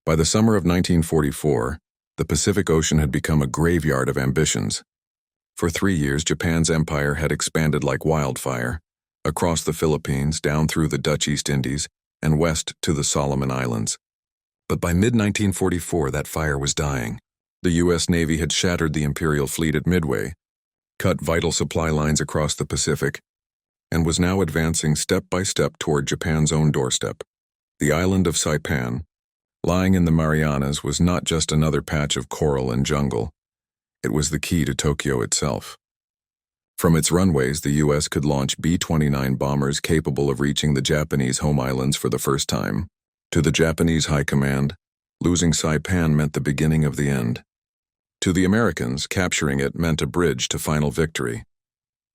By the summer of 1944, the Pacific Ocean had become a graveyard of ambitions. For 3 years, Japan's empire had expanded like wildfire, across the Philippines, down through the Dutch East Indies, and west to the Solomon Islands. But by mid-1944, that fire was dying. The U.S. Navy had shattered the Imperial Fleet at Midway, cut vital supply lines across the Pacific, and was now advancing step by step toward Japan's own doorstep. The island of Saipan, lying in the Marianas, was not just another patch of coral and jungle. It was the key to Tokyo itself. From its runways, the U.S. could launch B-29 bombers capable of reaching the Japanese home islands for the first time. To the Japanese high command, losing Saipan meant the beginning of the end. To the Americans, capturing it meant a bridge to final victory.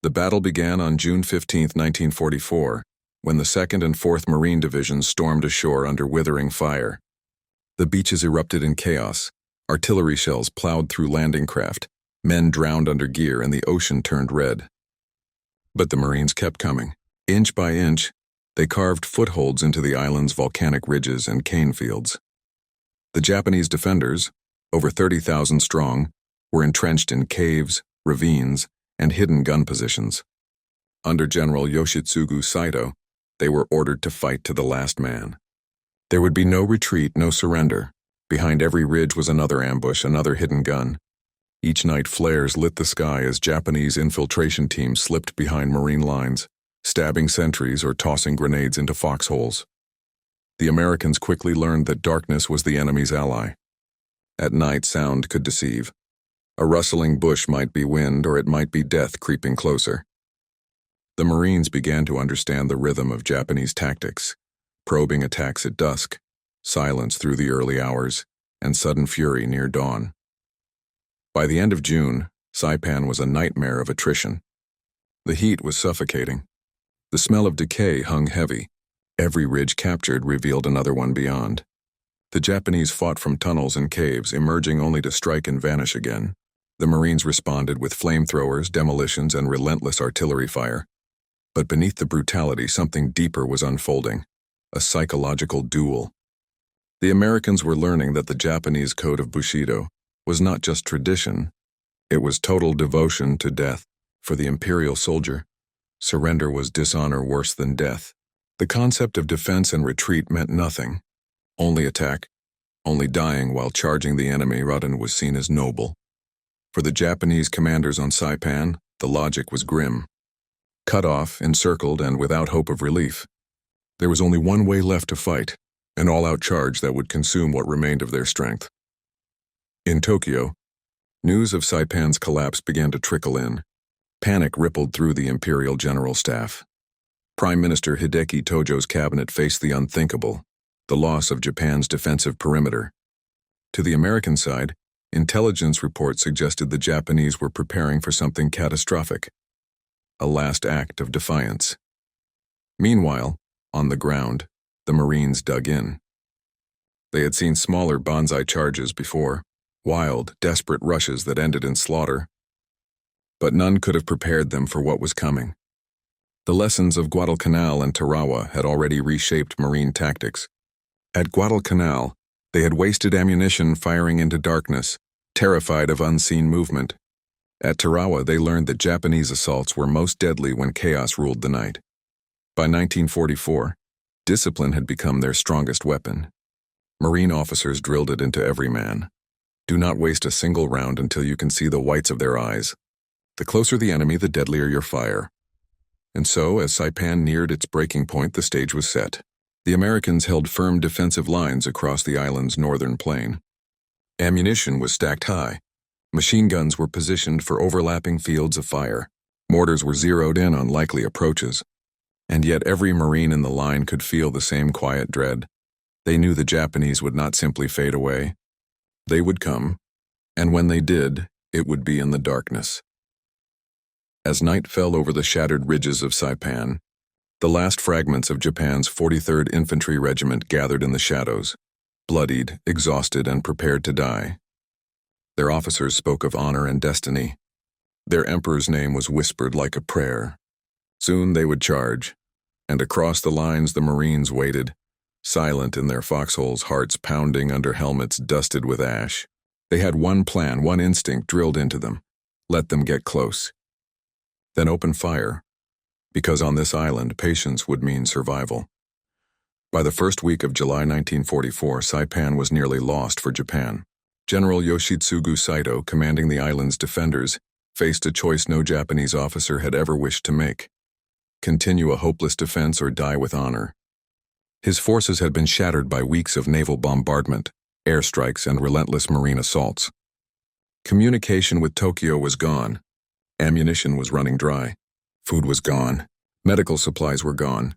The battle began on June 15, 1944, when the 2nd and 4th Marine Divisions stormed ashore under withering fire. The beaches erupted in chaos. Artillery shells plowed through landing craft. Men drowned under gear, and the ocean turned red. But the Marines kept coming. Inch by inch, they carved footholds into the island's volcanic ridges and cane fields. The Japanese defenders, over 30,000 strong, were entrenched in caves, ravines, and hidden gun positions. Under General Yoshitsugu Saito, they were ordered to fight to the last man. There would be no retreat, no surrender. Behind every ridge was another ambush, another hidden gun. Each night, flares lit the sky as Japanese infiltration teams slipped behind Marine lines, stabbing sentries or tossing grenades into foxholes. The Americans quickly learned that darkness was the enemy's ally. At night, sound could deceive. A rustling bush might be wind, or it might be death creeping closer. The Marines began to understand the rhythm of Japanese tactics: probing attacks at dusk, silence through the early hours, and sudden fury near dawn. By the end of June, Saipan was a nightmare of attrition. The heat was suffocating. The smell of decay hung heavy. Every ridge captured revealed another one beyond. The Japanese fought from tunnels and caves, emerging only to strike and vanish again. The Marines responded with flamethrowers, demolitions, and relentless artillery fire. But beneath the brutality, something deeper was unfolding: a psychological duel. The Americans were learning that the Japanese code of Bushido was not just tradition, it was total devotion to death. For the imperial soldier, surrender was dishonor worse than death. The concept of defense and retreat meant nothing. Only attack, only dying while charging the enemy. Rotten was seen as noble. For the Japanese commanders on Saipan, the logic was grim. Cut off, encircled, and without hope of relief, there was only one way left to fight: an all-out charge that would consume what remained of their strength. In Tokyo, news of Saipan's collapse began to trickle in. Panic rippled through the Imperial General Staff. Prime Minister Hideki Tojo's cabinet faced the unthinkable: the loss of Japan's defensive perimeter. To the American side, intelligence reports suggested the Japanese were preparing for something catastrophic: a last act of defiance. Meanwhile, on the ground, the Marines dug in. They had seen smaller banzai charges before, wild, desperate rushes that ended in slaughter. But none could have prepared them for what was coming. The lessons of Guadalcanal and Tarawa had already reshaped Marine tactics. At Guadalcanal, they had wasted ammunition firing into darkness, terrified of unseen movement. At Tarawa, they learned that Japanese assaults were most deadly when chaos ruled the night. By 1944, discipline had become their strongest weapon. Marine officers drilled it into every man. Do not waste a single round until you can see the whites of their eyes. The closer the enemy, the deadlier your fire. And so, as Saipan neared its breaking point, the stage was set. The Americans held firm defensive lines across the island's northern plain. Ammunition was stacked high. Machine guns were positioned for overlapping fields of fire. Mortars were zeroed in on likely approaches. And yet every Marine in the line could feel the same quiet dread. They knew the Japanese would not simply fade away. They would come, and when they did, it would be in the darkness. As night fell over the shattered ridges of Saipan, the last fragments of Japan's 43rd Infantry Regiment gathered in the shadows, bloodied, exhausted, and prepared to die. Their officers spoke of honor and destiny. Their emperor's name was whispered like a prayer. Soon they would charge, and across the lines the Marines waited, silent in their foxholes, hearts pounding under helmets dusted with ash. They had one plan, one instinct drilled into them. Let them get close. Then open fire, because on this island, patience would mean survival. By the first week of July 1944, Saipan was nearly lost for Japan. General Yoshitsugu Saito, commanding the island's defenders, faced a choice no Japanese officer had ever wished to make: continue a hopeless defense or die with honor. His forces had been shattered by weeks of naval bombardment, airstrikes, and relentless marine assaults. Communication with Tokyo was gone. Ammunition was running dry. Food was gone. Medical supplies were gone.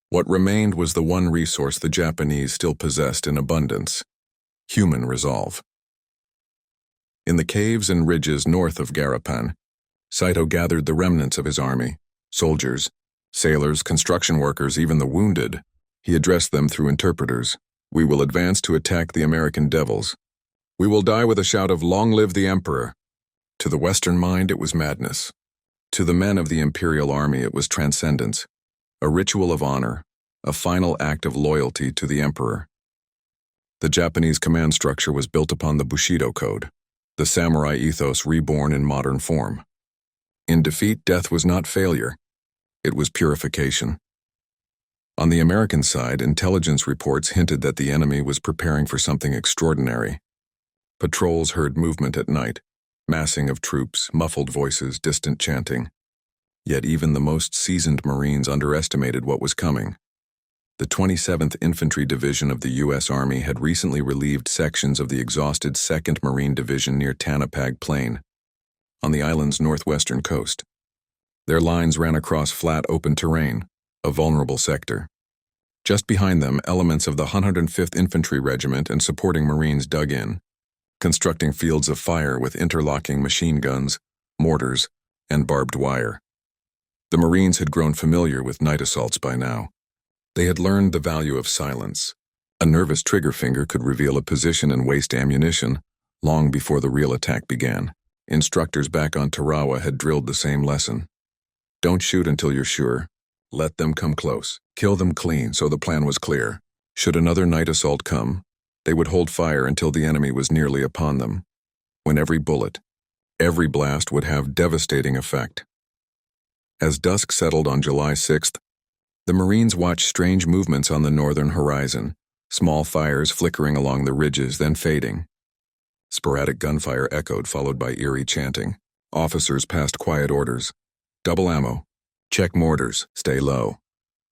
What remained was the one resource the Japanese still possessed in abundance: human resolve. In the caves and ridges north of Garapan, Saito gathered the remnants of his army: soldiers, sailors, construction workers, even the wounded. He addressed them through interpreters. "We will advance to attack the American devils. We will die with a shout of 'Long live the Emperor!'" To the Western mind, it was madness. To the men of the Imperial Army, it was transcendence, a ritual of honor, a final act of loyalty to the Emperor. The Japanese command structure was built upon the Bushido Code, the samurai ethos reborn in modern form. In defeat, death was not failure. It was purification. On the American side, intelligence reports hinted that the enemy was preparing for something extraordinary. Patrols heard movement at night, massing of troops, muffled voices, distant chanting. Yet even the most seasoned Marines underestimated what was coming. The 27th Infantry Division of the U.S. Army had recently relieved sections of the exhausted 2nd Marine Division near Tanapag Plain, on the island's northwestern coast. Their lines ran across flat, open terrain, a vulnerable sector. Just behind them, elements of the 105th Infantry Regiment and supporting Marines dug in, constructing fields of fire with interlocking machine guns, mortars, and barbed wire. The Marines had grown familiar with night assaults by now. They had learned the value of silence. A nervous trigger finger could reveal a position and waste ammunition long before the real attack began. Instructors back on Tarawa had drilled the same lesson. Don't shoot until you're sure. Let them come close. Kill them clean, so the plan was clear. Should another night assault come, they would hold fire until the enemy was nearly upon them, when every bullet, every blast would have devastating effect. As dusk settled on July 6th, the Marines watched strange movements on the northern horizon, small fires flickering along the ridges, then fading. Sporadic gunfire echoed, followed by eerie chanting. Officers passed quiet orders: double ammo, check mortars, stay low.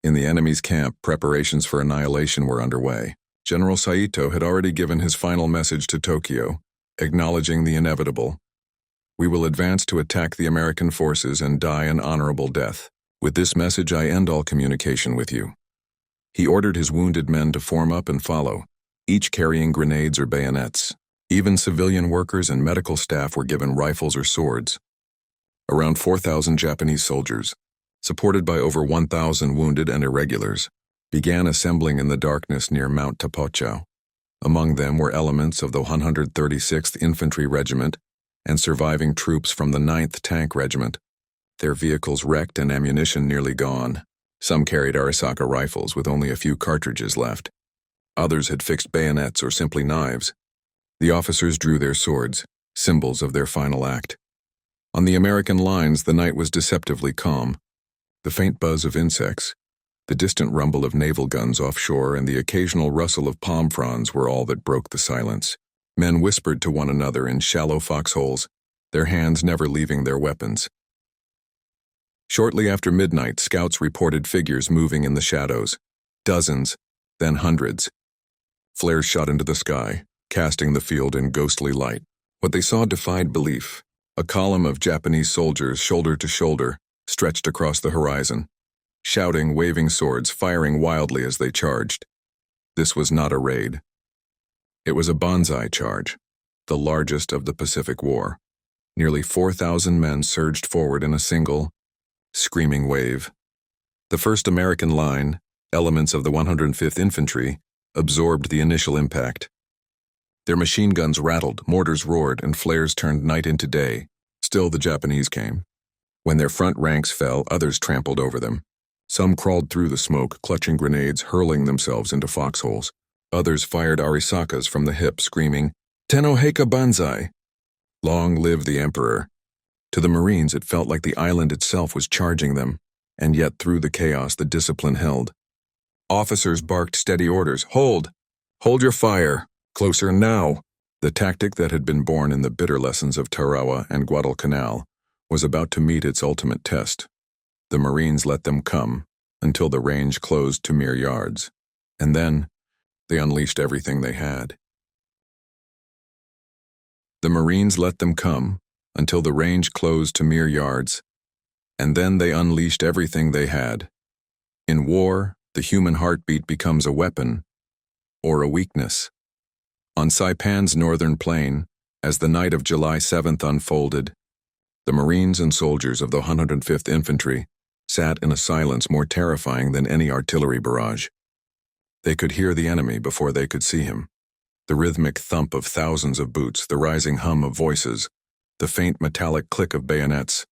In the enemy's camp, preparations for annihilation were underway. General Saito had already given his final message to Tokyo, acknowledging the inevitable. "We will advance to attack the American forces and die an honorable death. With this message, I end all communication with you." He ordered his wounded men to form up and follow, each carrying grenades or bayonets. Even civilian workers and medical staff were given rifles or swords. Around 4,000 Japanese soldiers, supported by over 1,000 wounded and irregulars, began assembling in the darkness near Mount Tapochau. Among them were elements of the 136th Infantry Regiment and surviving troops from the 9th Tank Regiment, their vehicles wrecked and ammunition nearly gone. Some carried Arisaka rifles with only a few cartridges left. Others had fixed bayonets or simply knives. The officers drew their swords, symbols of their final act. On the American lines, the night was deceptively calm. The faint buzz of insects, the distant rumble of naval guns offshore, and the occasional rustle of palm fronds were all that broke the silence. Men whispered to one another in shallow foxholes, their hands never leaving their weapons. Shortly after midnight, scouts reported figures moving in the shadows. Dozens, then hundreds. Flares shot into the sky, casting the field in ghostly light. What they saw defied belief. A column of Japanese soldiers, shoulder to shoulder, stretched across the horizon, shouting, waving swords, firing wildly as they charged. This was not a raid. It was a banzai charge, the largest of the Pacific War. Nearly 4,000 men surged forward in a single, screaming wave. The 1st American line, elements of the 105th Infantry, absorbed the initial impact. Their machine guns rattled, mortars roared, and flares turned night into day. Still the Japanese came. When their front ranks fell, others trampled over them. Some crawled through the smoke, clutching grenades, hurling themselves into foxholes. Others fired arisakas from the hip, screaming, "Tenoheka Banzai!" Long live the Emperor. To the Marines, it felt like the island itself was charging them, and yet through the chaos the discipline held. Officers barked steady orders, "Hold! Hold your fire! Closer now!" The tactic that had been born in the bitter lessons of Tarawa and Guadalcanal was about to meet its ultimate test. The Marines let them come, until the range closed to mere yards. And then, they unleashed everything they had. The Marines let them come, until the range closed to mere yards. And then they unleashed everything they had. In war, the human heartbeat becomes a weapon, or a weakness. On Saipan's northern plain, as the night of July 7th unfolded, the Marines and soldiers of the 105th Infantry sat in a silence more terrifying than any artillery barrage. They could hear the enemy before they could see him. The rhythmic thump of thousands of boots, the rising hum of voices, the faint metallic click of bayonets.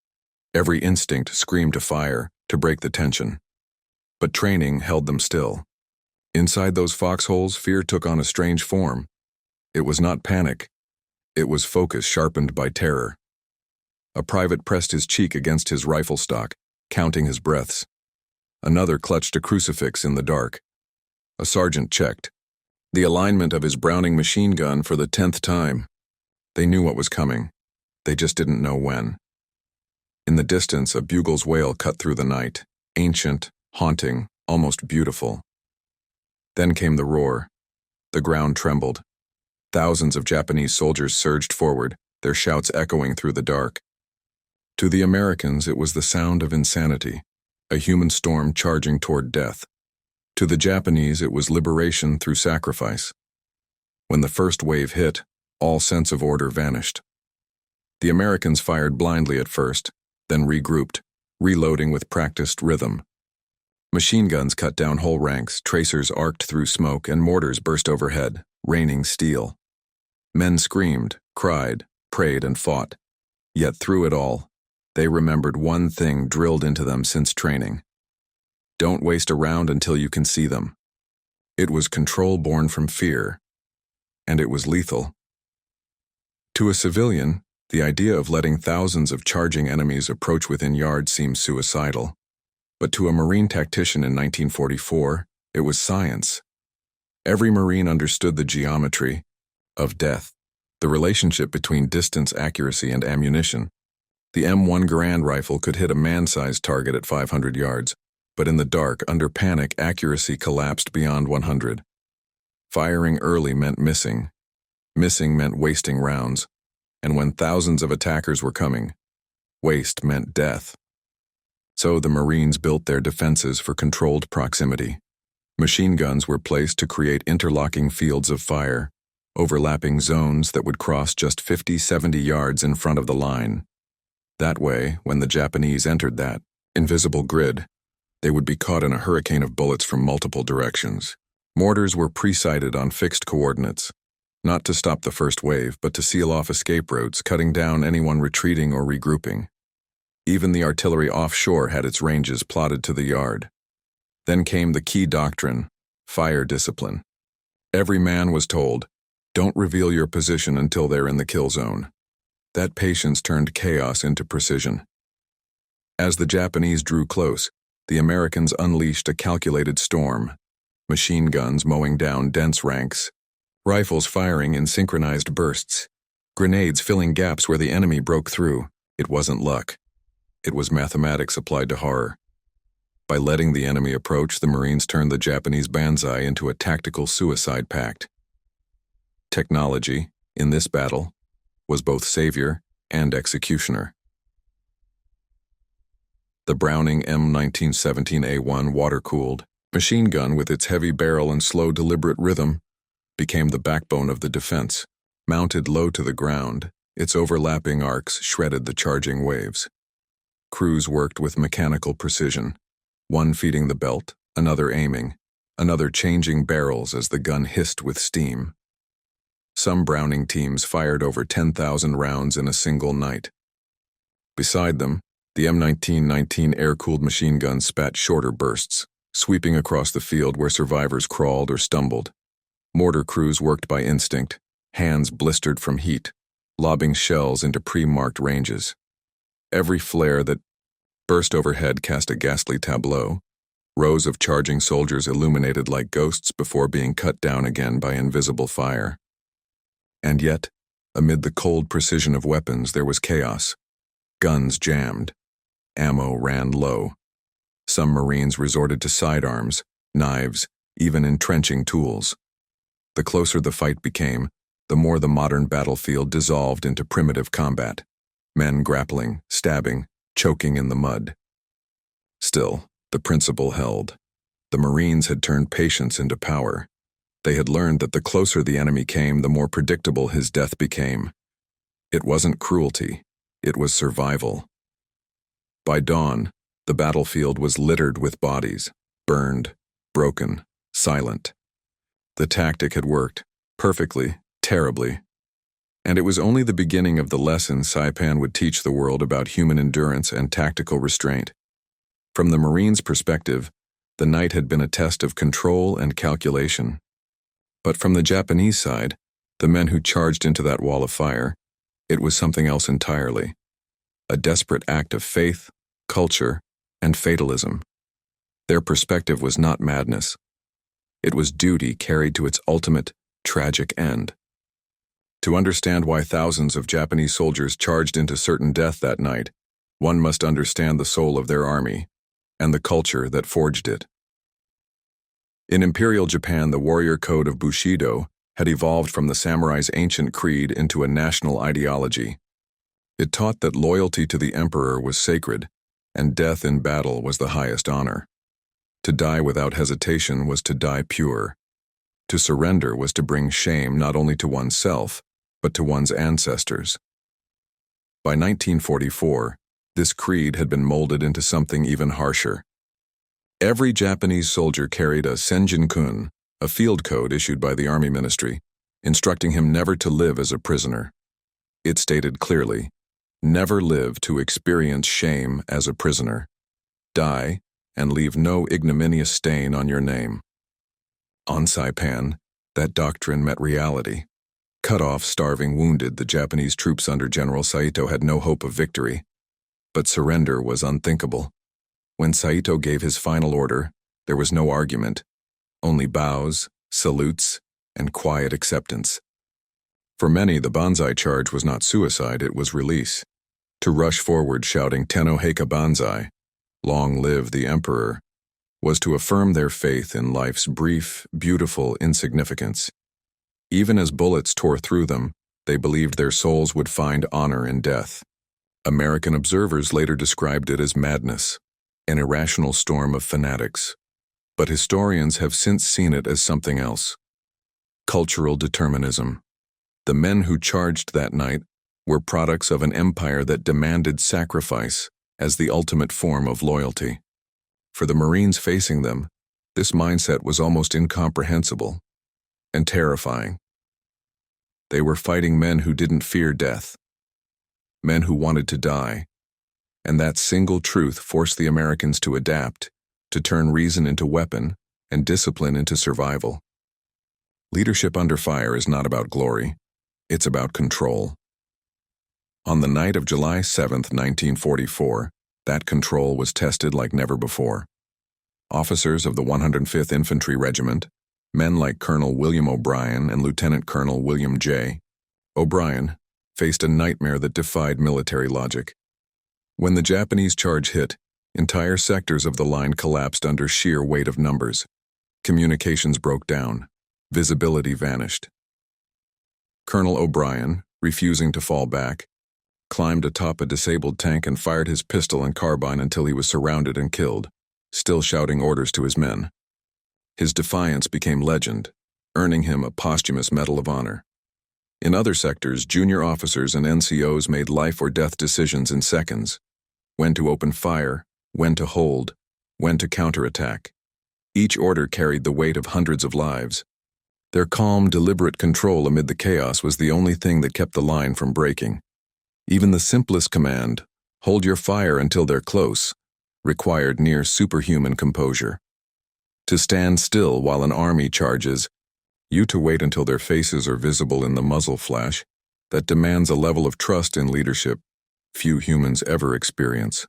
Every instinct screamed to fire, to break the tension. But training held them still. Inside those foxholes, fear took on a strange form. It was not panic. It was focus sharpened by terror. A private pressed his cheek against his rifle stock, counting his breaths. Another clutched a crucifix in the dark. A sergeant checked the alignment of his Browning machine gun for the 10th time. They knew what was coming. They just didn't know when. In the distance, a bugle's wail cut through the night, ancient, haunting, almost beautiful. Then came the roar. The ground trembled. Thousands of Japanese soldiers surged forward, their shouts echoing through the dark. To the Americans, it was the sound of insanity, a human storm charging toward death. To the Japanese, it was liberation through sacrifice. When the first wave hit, all sense of order vanished. The Americans fired blindly at first, then regrouped, reloading with practiced rhythm. Machine guns cut down whole ranks, tracers arced through smoke, and mortars burst overhead, raining steel. Men screamed, cried, prayed, and fought. Yet through it all, they remembered one thing drilled into them since training. Don't waste a round until you can see them. It was control born from fear, and it was lethal. To a civilian, the idea of letting thousands of charging enemies approach within yards seemed suicidal. But to a Marine tactician in 1944, it was science. Every Marine understood the geometry of death, the relationship between distance accuracy and ammunition. The M1 Garand rifle could hit a man-sized target at 500 yards, but in the dark, under panic, accuracy collapsed beyond 100. Firing early meant missing. Missing meant wasting rounds. And when thousands of attackers were coming, waste meant death. So the Marines built their defenses for controlled proximity. Machine guns were placed to create interlocking fields of fire, overlapping zones that would cross just 50-70 yards in front of the line. That way, when the Japanese entered that invisible grid, they would be caught in a hurricane of bullets from multiple directions. Mortars were pre-sighted on fixed coordinates, not to stop the first wave, but to seal off escape routes, cutting down anyone retreating or regrouping. Even the artillery offshore had its ranges plotted to the yard. Then came the key doctrine, fire discipline. Every man was told, don't reveal your position until they're in the kill zone. That patience turned chaos into precision. As the Japanese drew close, the Americans unleashed a calculated storm, machine guns mowing down dense ranks, rifles firing in synchronized bursts, grenades filling gaps where the enemy broke through. It wasn't luck. It was mathematics applied to horror. By letting the enemy approach, the Marines turned the Japanese banzai into a tactical suicide pact. Technology, in this battle, was both savior and executioner. The Browning M1917A1 water-cooled machine gun with its heavy barrel and slow deliberate rhythm became the backbone of the defense. Mounted low to the ground, its overlapping arcs shredded the charging waves. Crews worked with mechanical precision, one feeding the belt, another aiming, another changing barrels as the gun hissed with steam. Some Browning teams fired over 10,000 rounds in a single night. Beside them, The M1919 air-cooled machine gun spat shorter bursts, sweeping across the field where survivors crawled or stumbled. Mortar crews worked by instinct, hands blistered from heat, lobbing shells into pre-marked ranges. Every flare that burst overhead cast a ghastly tableau, rows of charging soldiers illuminated like ghosts before being cut down again by invisible fire. And yet, amid the cold precision of weapons, there was chaos. Guns jammed. Ammo ran low. Some Marines resorted to sidearms, knives, even entrenching tools. The closer the fight became, the more the modern battlefield dissolved into primitive combat. Men grappling, stabbing, choking in the mud. Still, the principle held. The Marines had turned patience into power. They had learned that the closer the enemy came, the more predictable his death became. It wasn't cruelty, it was survival. By dawn, the battlefield was littered with bodies, burned, broken, silent. The tactic had worked, perfectly, terribly. And it was only the beginning of the lesson Saipan would teach the world about human endurance and tactical restraint. From the Marines' perspective, the night had been a test of control and calculation. But from the Japanese side, the men who charged into that wall of fire, it was something else entirely. A desperate act of faith, culture, and fatalism. Their perspective was not madness. It was duty carried to its ultimate, tragic end. To understand why thousands of Japanese soldiers charged into certain death that night, one must understand the soul of their army and the culture that forged it. In Imperial Japan, the warrior code of Bushido had evolved from the samurai's ancient creed into a national ideology. It taught that loyalty to the emperor was sacred, and death in battle was the highest honor. To die without hesitation was to die pure. To surrender was to bring shame not only to oneself, but to one's ancestors. By 1944, this creed had been molded into something even harsher. Every Japanese soldier carried a senjin-kun, a field code issued by the Army Ministry, instructing him never to live as a prisoner. It stated clearly, never live to experience shame as a prisoner. Die and leave no ignominious stain on your name. On Saipan, that doctrine met reality. Cut off, starving, wounded, the Japanese troops under General Saito had no hope of victory. But surrender was unthinkable. When Saito gave his final order, there was no argument, only bows, salutes, and quiet acceptance. For many, the banzai charge was not suicide, it was release. To rush forward shouting "Tenno Heika Banzai," long live the emperor, was to affirm their faith in life's brief, beautiful insignificance. Even as bullets tore through them, they believed their souls would find honor in death. American observers later described it as madness, an irrational storm of fanatics. But historians have since seen it as something else. Cultural determinism. The men who charged that night were products of an empire that demanded sacrifice as the ultimate form of loyalty. For the Marines facing them, this mindset was almost incomprehensible and terrifying. They were fighting men who didn't fear death, men who wanted to die, and that single truth forced the Americans to adapt, to turn reason into weapon and discipline into survival. Leadership under fire is not about glory, it's about control. On the night of July 7, 1944, that control was tested like never before. Officers of the 105th Infantry Regiment, men like Colonel William O'Brien and Lieutenant Colonel William J. O'Brien, faced a nightmare that defied military logic. When the Japanese charge hit, entire sectors of the line collapsed under sheer weight of numbers. Communications broke down. Visibility vanished. Colonel O'Brien, refusing to fall back, climbed atop a disabled tank and fired his pistol and carbine until he was surrounded and killed, still shouting orders to his men. His defiance became legend, earning him a posthumous Medal of Honor. In other sectors, junior officers and NCOs made life-or-death decisions in seconds. When to open fire, when to hold, when to counterattack. Each order carried the weight of hundreds of lives. Their calm, deliberate control amid the chaos was the only thing that kept the line from breaking. Even the simplest command, Hold your fire until they're close required near superhuman composure. To stand still while an army charges, you to wait until their faces are visible in the muzzle flash, that demands a level of trust in leadership few humans ever experience.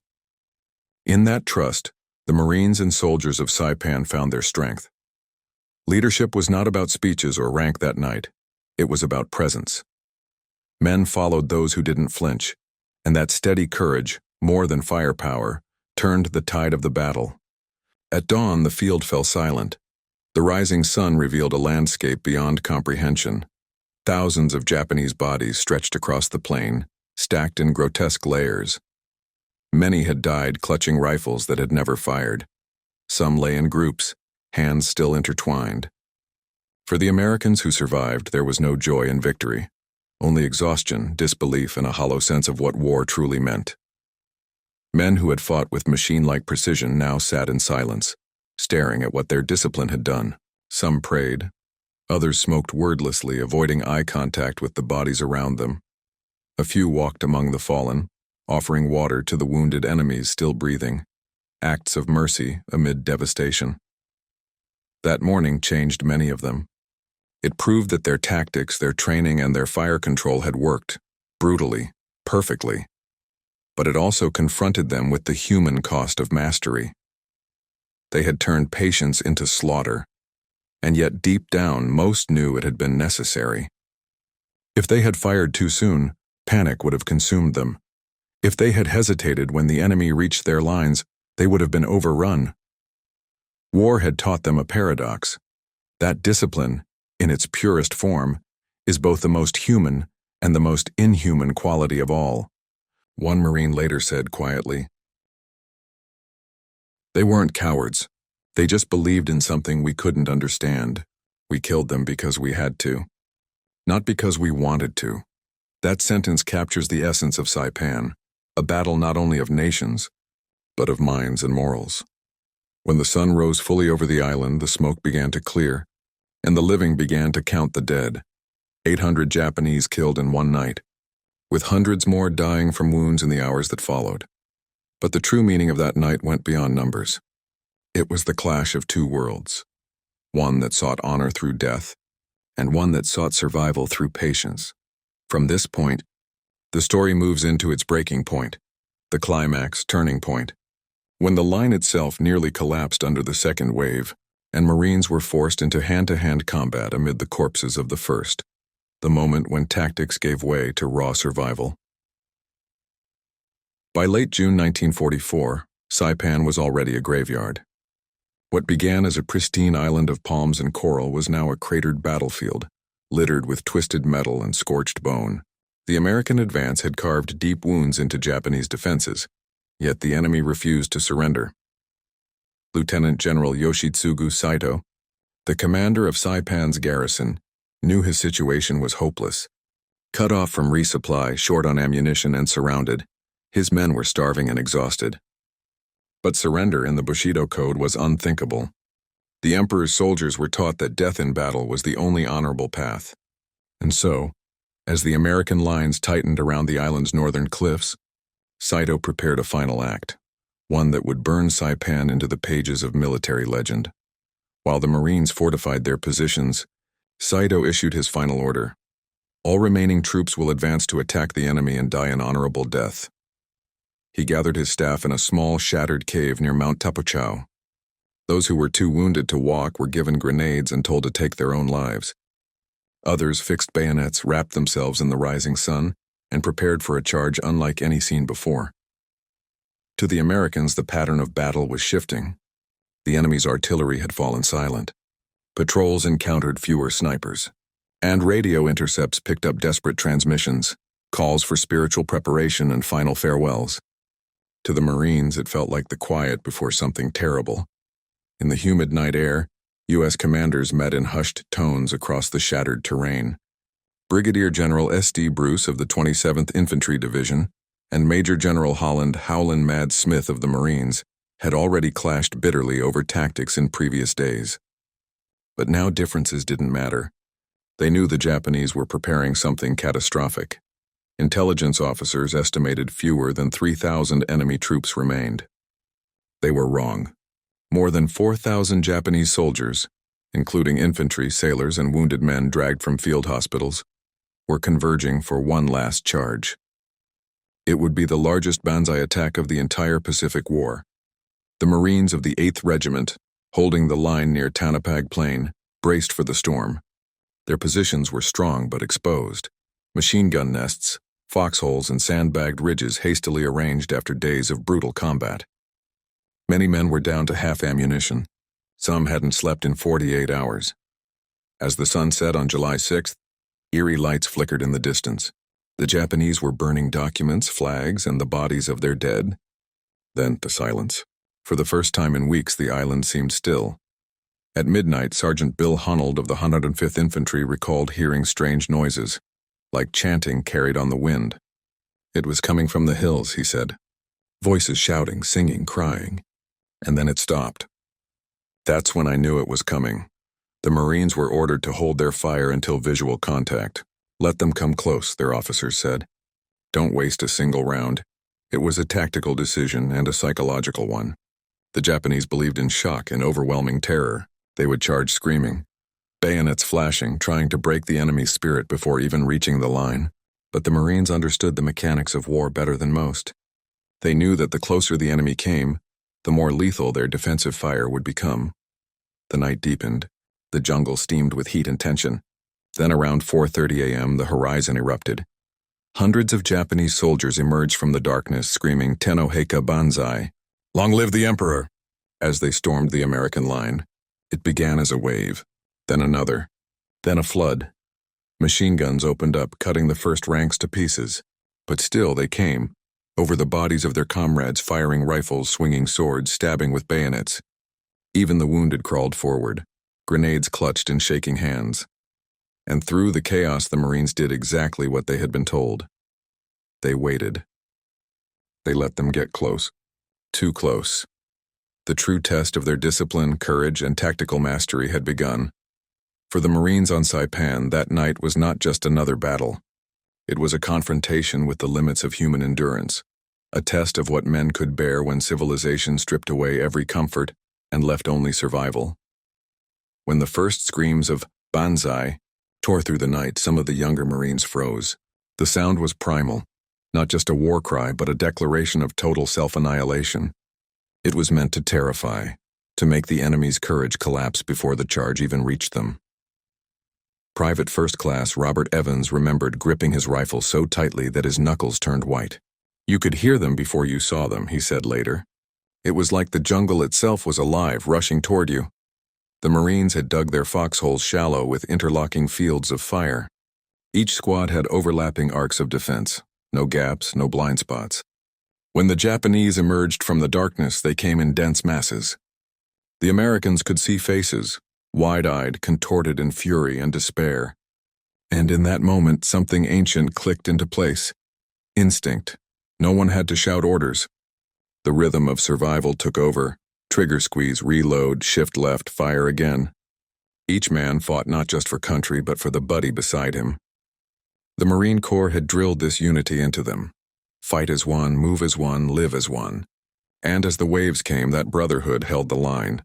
In that trust, the Marines and soldiers of Saipan found their strength. Leadership was not about speeches or rank that night. It was about presence. Men followed those who didn't flinch, and that steady courage, more than firepower, turned the tide of the battle. At dawn, the field fell silent. The rising sun revealed a landscape beyond comprehension. Thousands of Japanese bodies stretched across the plain, stacked in grotesque layers. Many had died clutching rifles that had never fired. Some lay in groups, hands still intertwined. For the Americans who survived, there was no joy in victory, only exhaustion, disbelief, and a hollow sense of what war truly meant. Men who had fought with machine-like precision now sat in silence, staring at what their discipline had done. Some prayed. Others smoked wordlessly, avoiding eye contact with the bodies around them. A few walked among the fallen, offering water to the wounded enemies still breathing, acts of mercy amid devastation. That morning changed many of them. It proved that their tactics, their training, and their fire control had worked, brutally, perfectly. But it also confronted them with the human cost of mastery. They had turned patience into slaughter, and yet deep down most knew it had been necessary. If they had fired too soon, panic would have consumed them. If they had hesitated when the enemy reached their lines, they would have been overrun. War had taught them a paradox. That discipline, in its purest form, is both the most human and the most inhuman quality of all. One Marine later said quietly, "They weren't cowards. They just believed in something we couldn't understand. We killed them because we had to, not because we wanted to." That sentence captures the essence of Saipan, a battle not only of nations, but of minds and morals. When the sun rose fully over the island, the smoke began to clear, and the living began to count the dead. 800 Japanese killed in one night, with hundreds more dying from wounds in the hours that followed. But the true meaning of that night went beyond numbers. It was the clash of two worlds, one that sought honor through death, and one that sought survival through patience. From this point, the story moves into its breaking point, the climax turning point, when the line itself nearly collapsed under the second wave, and Marines were forced into hand-to-hand combat amid the corpses of the first, the moment when tactics gave way to raw survival. By late June 1944, Saipan was already a graveyard. What began as a pristine island of palms and coral was now a cratered battlefield, littered with twisted metal and scorched bone. The American advance had carved deep wounds into Japanese defenses, yet the enemy refused to surrender. Lieutenant General Yoshitsugu Saito, the commander of Saipan's garrison, knew his situation was hopeless. Cut off from resupply, short on ammunition, and surrounded, his men were starving and exhausted. But surrender in the Bushido Code was unthinkable. The Emperor's soldiers were taught that death in battle was the only honorable path. And so, as the American lines tightened around the island's northern cliffs, Saito prepared a final act, one that would burn Saipan into the pages of military legend. While the Marines fortified their positions, Saito issued his final order. All remaining troops will advance to attack the enemy and die an honorable death. He gathered his staff in a small, shattered cave near Mount Tapochau. Those who were too wounded to walk were given grenades and told to take their own lives. Others fixed bayonets, wrapped themselves in the rising sun, and prepared for a charge unlike any seen before. To the Americans, the pattern of battle was shifting. The enemy's artillery had fallen silent. Patrols encountered fewer snipers, and radio intercepts picked up desperate transmissions, calls for spiritual preparation and final farewells. To the Marines, it felt like the quiet before something terrible. In the humid night air, U.S. commanders met in hushed tones across the shattered terrain. Brigadier General S.D. Bruce of the 27th Infantry Division and Major General Holland Howlin' Mad Smith of the Marines had already clashed bitterly over tactics in previous days. But now differences didn't matter. They knew the Japanese were preparing something catastrophic. Intelligence officers estimated fewer than 3,000 enemy troops remained. They were wrong. More than 4,000 Japanese soldiers, including infantry, sailors, and wounded men dragged from field hospitals, were converging for one last charge. It would be the largest banzai attack of the entire Pacific War. The Marines of the 8th Regiment, holding the line near Tanapag Plain, braced for the storm. Their positions were strong but exposed. Machine gun nests, foxholes, and sandbagged ridges hastily arranged after days of brutal combat. Many men were down to half ammunition. Some hadn't slept in 48 hours. As the sun set on July 6th, eerie lights flickered in the distance. The Japanese were burning documents, flags, and the bodies of their dead. Then the silence. For the first time in weeks, the island seemed still. At midnight, Sergeant Bill Hunold of the 105th Infantry recalled hearing strange noises, like chanting carried on the wind. It was coming from the hills, he said. Voices shouting, singing, crying. And then it stopped. That's when I knew it was coming. The Marines were ordered to hold their fire until visual contact. Let them come close, their officers said. Don't waste a single round. It was a tactical decision and a psychological one. The Japanese believed in shock and overwhelming terror. They would charge screaming, bayonets flashing, trying to break the enemy's spirit before even reaching the line. But the Marines understood the mechanics of war better than most. They knew that the closer the enemy came, the more lethal their defensive fire would become. The night deepened. The jungle steamed with heat and tension. Then around 4:30 a.m., the horizon erupted. Hundreds of Japanese soldiers emerged from the darkness, screaming Tenno Heika Banzai, "Long live the Emperor!" as they stormed the American line. It began as a wave, then another, then a flood. Machine guns opened up, cutting the first ranks to pieces. But still they came, over the bodies of their comrades, firing rifles, swinging swords, stabbing with bayonets. Even the wounded crawled forward, grenades clutched in shaking hands. And through the chaos, the Marines did exactly what they had been told. They waited. They let them get close. Too close. The true test of their discipline, courage, and tactical mastery had begun. For the Marines on Saipan, that night was not just another battle. It was a confrontation with the limits of human endurance, a test of what men could bear when civilization stripped away every comfort and left only survival. When the first screams of "Banzai" tore through the night, some of the younger Marines froze. The sound was primal, not just a war cry, but a declaration of total self-annihilation. It was meant to terrify, to make the enemy's courage collapse before the charge even reached them. Private First Class Robert Evans remembered gripping his rifle so tightly that his knuckles turned white. You could hear them before you saw them, he said later. It was like the jungle itself was alive, rushing toward you. The Marines had dug their foxholes shallow with interlocking fields of fire. Each squad had overlapping arcs of defense, no gaps, no blind spots. When the Japanese emerged from the darkness, they came in dense masses. The Americans could see faces, wide-eyed, contorted in fury and despair. And in that moment, something ancient clicked into place. Instinct. No one had to shout orders. The rhythm of survival took over. Trigger squeeze, reload, shift left, fire again. Each man fought not just for country, but for the buddy beside him. The Marine Corps had drilled this unity into them. Fight as one, move as one, live as one. And as the waves came, that brotherhood held the line.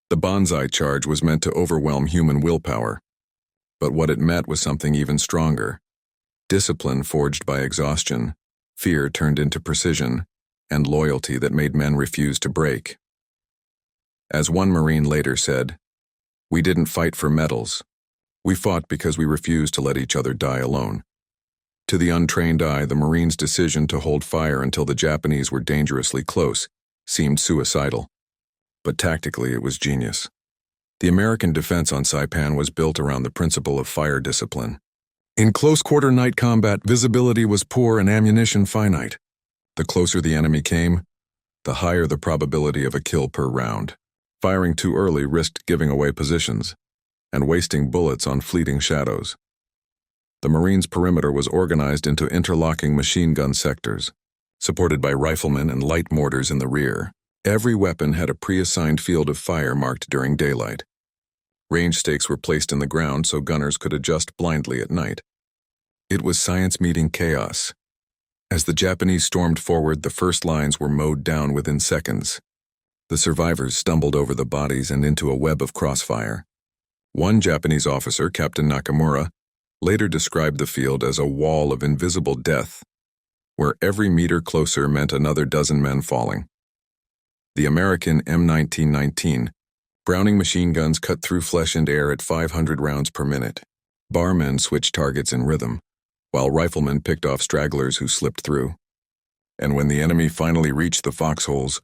The Banzai charge was meant to overwhelm human willpower. But what it met was something even stronger. Discipline forged by exhaustion, fear turned into precision, and loyalty that made men refuse to break. As one Marine later said, "We didn't fight for medals. We fought because we refused to let each other die alone." To the untrained eye, the Marines' decision to hold fire until the Japanese were dangerously close seemed suicidal. But tactically, it was genius. The American defense on Saipan was built around the principle of fire discipline. In close-quarter night combat, visibility was poor and ammunition finite. The closer the enemy came, the higher the probability of a kill per round. Firing too early risked giving away positions and wasting bullets on fleeting shadows. The Marines' perimeter was organized into interlocking machine gun sectors, supported by riflemen and light mortars in the rear. Every weapon had a pre-assigned field of fire marked during daylight. Range stakes were placed in the ground so gunners could adjust blindly at night. It was science meeting chaos. As the Japanese stormed forward, the first lines were mowed down within seconds. The survivors stumbled over the bodies and into a web of crossfire. One Japanese officer, Captain Nakamura, later described the field as a wall of invisible death, where every meter closer meant another dozen men falling. The American M1919 Browning machine guns cut through flesh and air at 500 rounds per minute. Barmen switched targets in rhythm, while riflemen picked off stragglers who slipped through. And when the enemy finally reached the foxholes,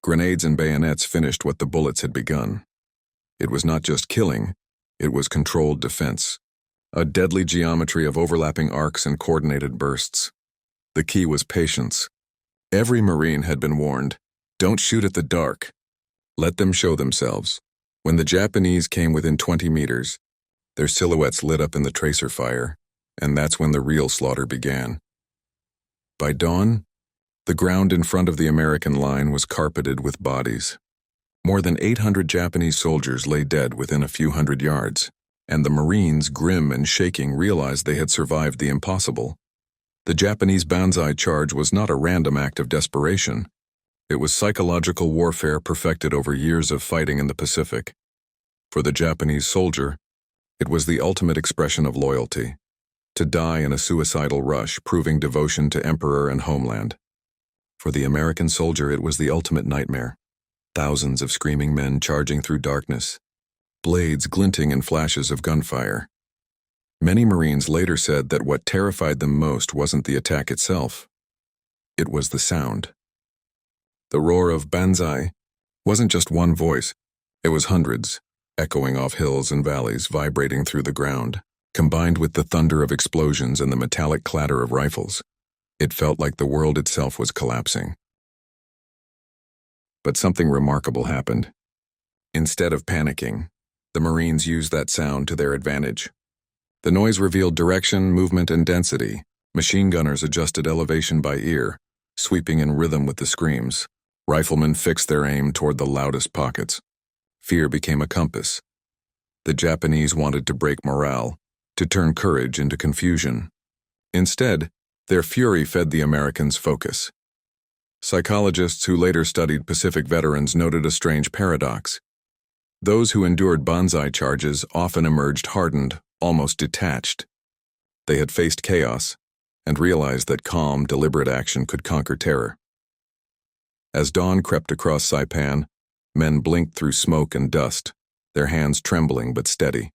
grenades and bayonets finished what the bullets had begun. It was not just killing, it was controlled defense. A deadly geometry of overlapping arcs and coordinated bursts. The key was patience. Every Marine had been warned, don't shoot at the dark. Let them show themselves. When the Japanese came within 20 meters, their silhouettes lit up in the tracer fire, and that's when the real slaughter began. By dawn, the ground in front of the American line was carpeted with bodies. More than 800 Japanese soldiers lay dead within a few hundred yards, and the Marines, grim and shaking, realized they had survived the impossible. The Japanese banzai charge was not a random act of desperation. It was psychological warfare perfected over years of fighting in the Pacific. For the Japanese soldier, it was the ultimate expression of loyalty. To die in a suicidal rush, proving devotion to emperor and homeland. For the American soldier, it was the ultimate nightmare. Thousands of screaming men charging through darkness, blades glinting in flashes of gunfire. Many Marines later said that what terrified them most wasn't the attack itself. It was the sound. The roar of banzai wasn't just one voice, it was hundreds, echoing off hills and valleys, vibrating through the ground. Combined with the thunder of explosions and the metallic clatter of rifles, it felt like the world itself was collapsing. But something remarkable happened. Instead of panicking, the Marines used that sound to their advantage. The noise revealed direction, movement, and density. Machine gunners adjusted elevation by ear, sweeping in rhythm with the screams. Riflemen fixed their aim toward the loudest pockets. Fear became a compass. The Japanese wanted to break morale, to turn courage into confusion. Instead, their fury fed the Americans' focus. Psychologists who later studied Pacific veterans noted a strange paradox. Those who endured banzai charges often emerged hardened, almost detached. They had faced chaos and realized that calm, deliberate action could conquer terror. As dawn crept across Saipan, men blinked through smoke and dust, their hands trembling but steady.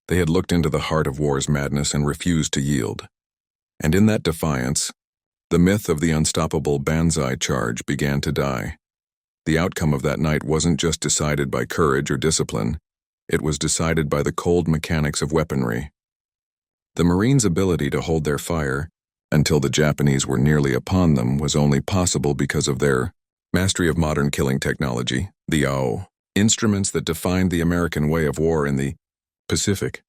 They had looked into the heart of war's madness and refused to yield. And in that defiance, the myth of the unstoppable banzai charge began to die. The outcome of that night wasn't just decided by courage or discipline, it was decided by the cold mechanics of weaponry. The Marines' ability to hold their fire until the Japanese were nearly upon them was only possible because of their mastery of modern killing technology, the AO, instruments that defined the American way of war in the Pacific.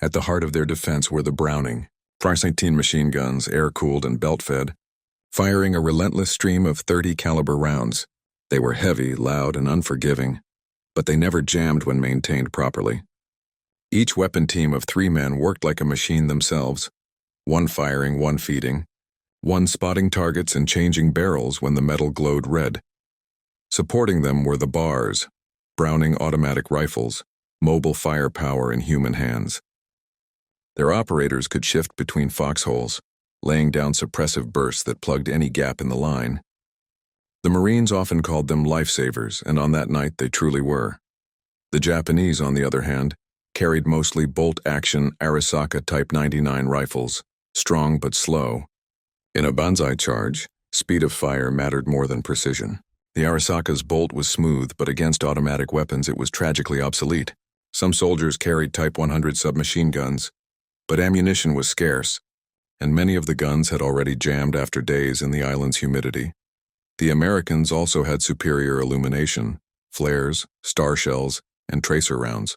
At the heart of their defense were the Browning, Freight machine guns, air-cooled and belt-fed, firing a relentless stream of .30 caliber rounds. They were heavy, loud, and unforgiving, but they never jammed when maintained properly. Each weapon team of 3 men worked like a machine themselves, one firing, one feeding, one spotting targets and changing barrels when the metal glowed red. Supporting them were the bars, Browning automatic rifles, mobile firepower in human hands. Their operators could shift between foxholes, laying down suppressive bursts that plugged any gap in the line. The Marines often called them lifesavers, and on that night they truly were. The Japanese, on the other hand, carried mostly bolt-action Arisaka Type 99 rifles, strong but slow. In a banzai charge, speed of fire mattered more than precision. The Arisaka's bolt was smooth, but against automatic weapons it was tragically obsolete. Some soldiers carried Type 100 submachine guns, but ammunition was scarce, and many of the guns had already jammed after days in the island's humidity. The Americans also had superior illumination, flares, star shells, and tracer rounds.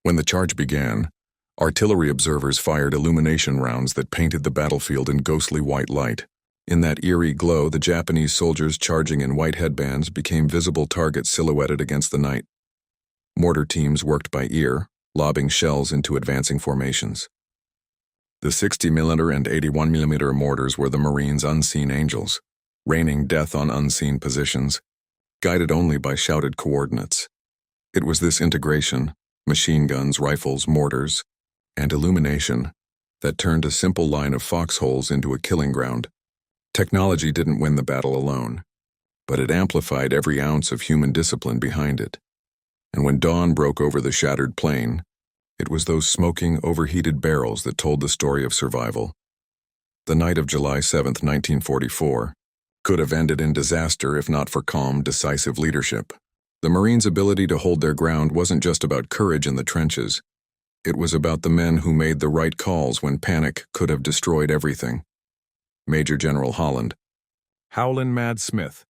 When the charge began, artillery observers fired illumination rounds that painted the battlefield in ghostly white light. In that eerie glow, the Japanese soldiers charging in white headbands became visible targets silhouetted against the night. Mortar teams worked by ear, lobbing shells into advancing formations. The 60mm and 81mm mortars were the Marines' unseen angels, raining death on unseen positions, guided only by shouted coordinates. It was this integration, machine guns, rifles, mortars, and illumination, that turned a simple line of foxholes into a killing ground. Technology didn't win the battle alone, but it amplified every ounce of human discipline behind it. And when dawn broke over the shattered plain, it was those smoking, overheated barrels that told the story of survival. The night of July 7, 1944, could have ended in disaster if not for calm, decisive leadership. The Marines' ability to hold their ground wasn't just about courage in the trenches. It was about the men who made the right calls when panic could have destroyed everything. Major General Holland, Howlin' Mad Smith,